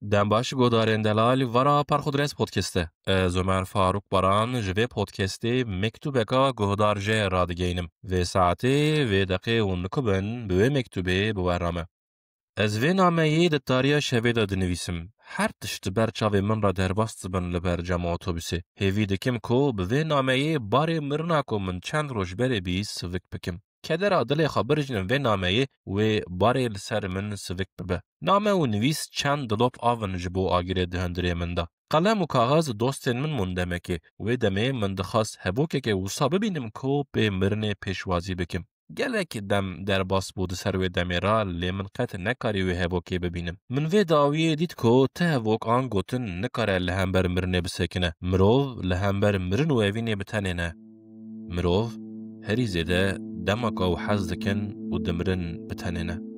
دم باش گودارین دلال ورا پرخودرس پودکسته. زمان فاروق بران جوی پودکسته مکتوبه که گودار جه را دگینم. و ساعتی و دقیقه و نکبن به مکتوبه بورامه. از وی نامه یه دتاریا شوید دنویسم. هر تشت برچاوی من را در باست بن لبر جمع اتوبیسه. هیوی دکم کو به وی نامه یه باری مرناکو من چند روش بره بیس سوک بکم. کدر عدل خبر جنم و نامه و باری لسر من سوک ببه. نامه و نویس چند دلوب آون جبو آگیره دهندره من دا. قلم و کاغذ دوستین من مندمه که و دمه من دخواست هبوکه که وصا ببینم کو به مرنه پیشوازی بکم. گلک دم در باس بود سر و دمیرا لیمن قط نکاری و هبوکی ببینم. من وی داویه دید که ته هبوک آن گوتن نکاره لهمبر مرنه بسکنه. مروف لهمبر مرن و اوینه بتنه نه. مروف هری زیده دمکا و حز دکن و دمرن بتنه نه.